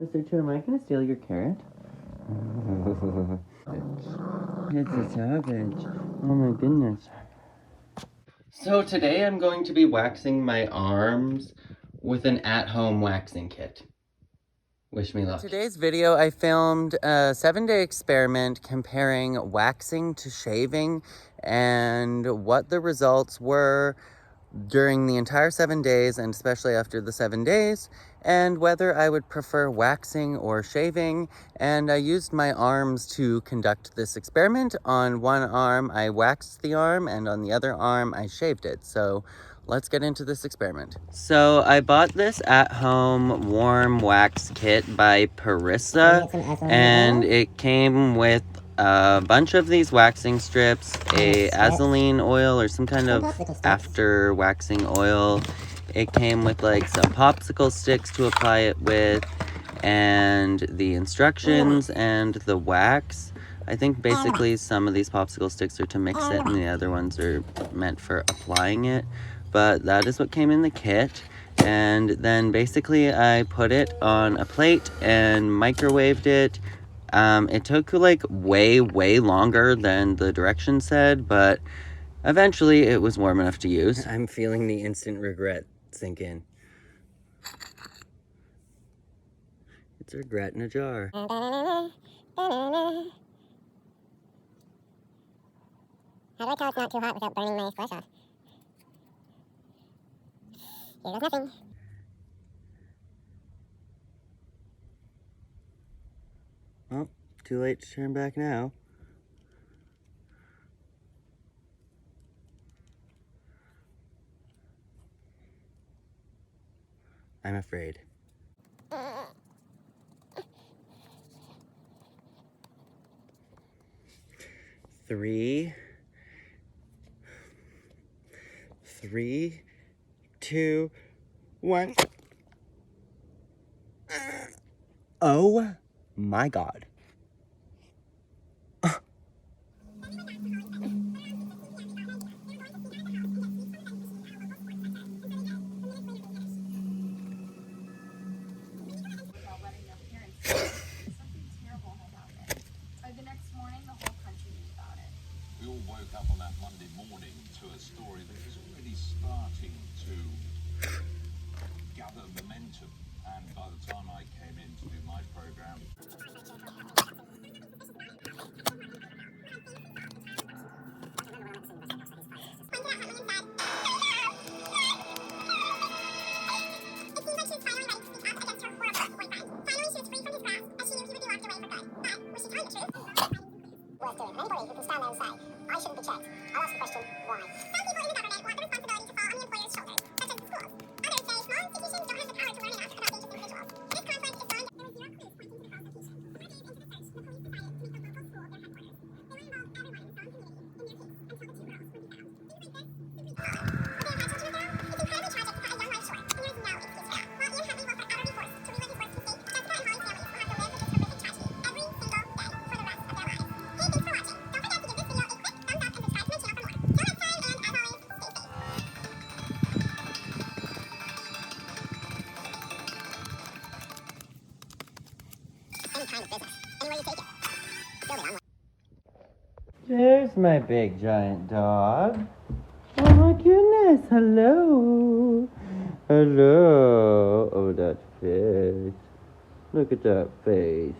Mr. Two, am I gonna steal your carrot? It's a savage. Oh my goodness. So today I'm going to be waxing my arms with an at-home waxing kit. Wish me luck. In today's video, I filmed a 7-day experiment comparing waxing to shaving and what the results were during the entire 7 days and especially after the 7 days, and whether I would prefer waxing or shaving. And I used my arms to conduct this experiment. On one arm I waxed the arm and on the other arm I shaved it. So let's get into this experiment. So I bought this at-home warm wax kit by Parissa, and it came with a bunch of these waxing strips, a Azoline oil or some kind of after waxing oil. It came with like some popsicle sticks to apply it with, and the instructions and the wax. I think basically some of these popsicle sticks are to mix it and the other ones are meant for applying it. But that is what came in the kit. And then basically I put it on a plate and microwaved it. It took like way longer than the directions said, but eventually it was warm enough to use. I'm feeling the instant regret sink in. It's regret in a jar. How do I tell it's not too hot without burning my flesh off? Here goes nothing. Oh, too late to turn back now. I'm afraid. Three, 2, 1. Oh my God. We all woke up on that Monday morning to a story that was already starting to gather momentum, and by the time I came in to do my program, worth doing. Anybody who can stand there and say, I shouldn't be checked, I'll ask the question, why? Some people in the government want the responsibility to fall on the employer's shoulders, such as the schools. Others say small institutions don't have the power to learn enough about these individuals. This conference is run. There were 0 clues pointing to the prosecution. 4 days into the search, the police decided to make the local school their headquarters. They would involve everyone in the Song community in their case until the 2 girls would be found. Can you read this? Okay, my children now, it's incredibly tragic to cut a young life short, and there is no excuse for that. While Ian Hadley will forever be forced to relive his work to state, Jessica and Holly's families will have to live with this horrific tragedy every single day for the rest of their lives. Hey, thanks for watching. Don't forget to give this video a quick thumbs up and subscribe to my channel for more. Till next time, and as always, stay safe. Any kind of business, anywhere you take it. Still the online. There's my big giant dog. Oh my goodness, hello. Hello. Oh, that face. Look at that face.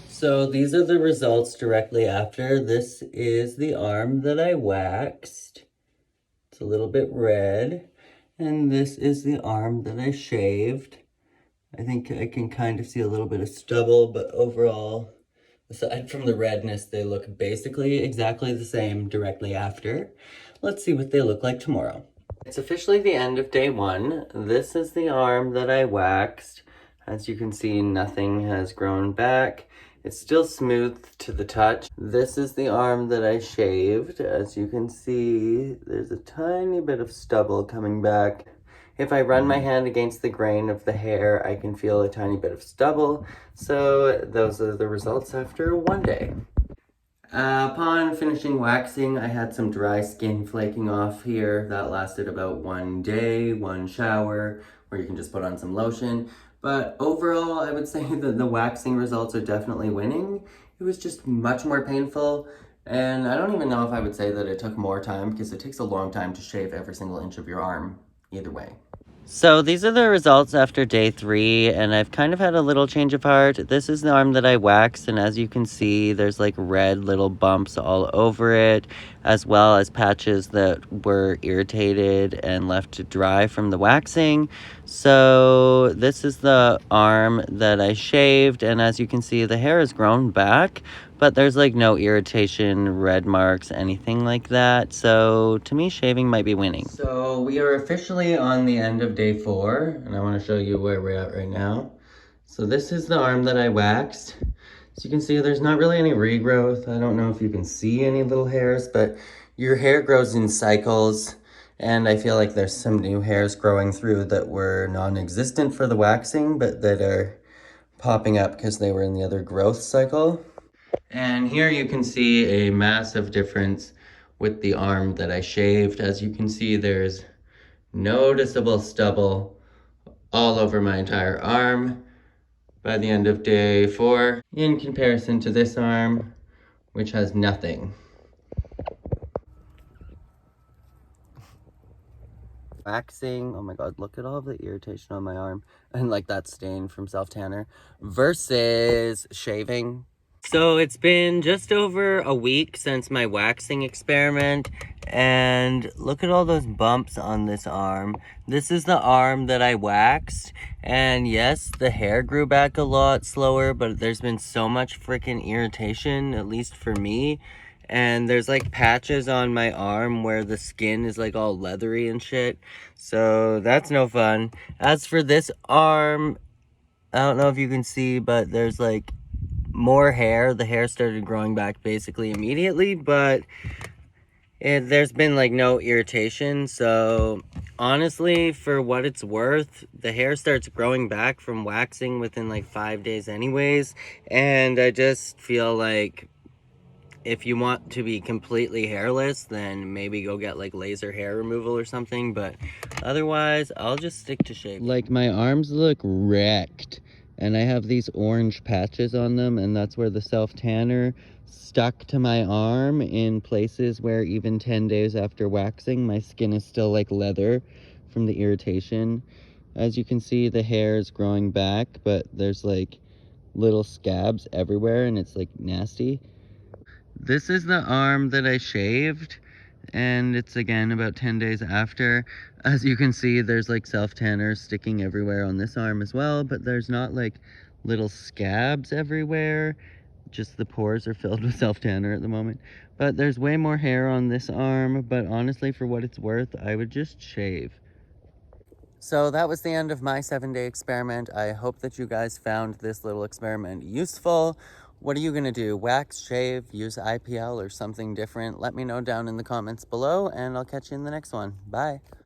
So these are the results directly after. This is the arm that I waxed. It's a little bit red. And this is the arm that I shaved. I think I can kind of see a little bit of stubble, but overall, aside from the redness, they look basically exactly the same directly after. Let's see what they look like tomorrow. It's officially the end of day 1. This is the arm that I waxed. As you can see, nothing has grown back. It's still smooth to the touch. This is the arm that I shaved. As you can see, there's a tiny bit of stubble coming back. If I run my hand against the grain of the hair, I can feel a tiny bit of stubble. So those are the results after 1 day. Upon finishing waxing, I had some dry skin flaking off here. That lasted about 1 day, 1 shower, where you can just put on some lotion. But overall, I would say that the waxing results are definitely winning. It was just much more painful, and I don't even know if I would say that it took more time, because it takes a long time to shave every single inch of your arm, either way. So these are the results after day 3, and I've kind of had a little change of heart. This is the arm that I waxed, and as you can see, there's like red little bumps all over it, as well as patches that were irritated and left to dry from the waxing. So this is the arm that I shaved, and as you can see, the hair has grown back, but there's like no irritation, red marks, anything like that. So to me, shaving might be winning. So we are officially on the end of day 4, and I want to show you where we're at right now. So this is the arm that I waxed. So you can see there's not really any regrowth. I don't know if you can see any little hairs, but your hair grows in cycles. And I feel like there's some new hairs growing through that were non-existent for the waxing, but that are popping up because they were in the other growth cycle. And here you can see a massive difference with the arm that I shaved. As you can see, there's noticeable stubble all over my entire arm by the end of day 4, in comparison to this arm, which has nothing. Waxing, oh my god, look at all the irritation on my arm, and like that stain from self-tanner, versus shaving. So it's been just over a week since my waxing experiment, and look at all those bumps on this arm. This is the arm that I waxed, and yes, the hair grew back a lot slower, but there's been so much freaking irritation, at least for me. And there's like patches on my arm where the skin is like all leathery and shit. So that's no fun. As for this arm, I don't know if you can see, but there's like more hair. The hair started growing back basically immediately, but there's been like no irritation. So honestly, for what it's worth, the hair starts growing back from waxing within like 5 days anyways. And I just feel like if you want to be completely hairless, then maybe go get like laser hair removal or something, but otherwise I'll just stick to shaving. Like, my arms look wrecked, and I have these orange patches on them, and that's where the self-tanner stuck to my arm in places where even 10 days after waxing, my skin is still like leather from the irritation. As you can see, the hair is growing back, but there's like little scabs everywhere, and it's like nasty. This is the arm that I shaved, and it's again about 10 days after. As you can see, there's like self-tanners sticking everywhere on this arm as well, but there's not like little scabs everywhere. Just the pores are filled with self-tanner at the moment. But there's way more hair on this arm, but honestly, for what it's worth, I would just shave. So that was the end of my 7-day experiment. I hope that you guys found this little experiment useful. What are you gonna do? Wax, shave, use IPL, or something different? Let me know down in the comments below, and I'll catch you in the next one. Bye.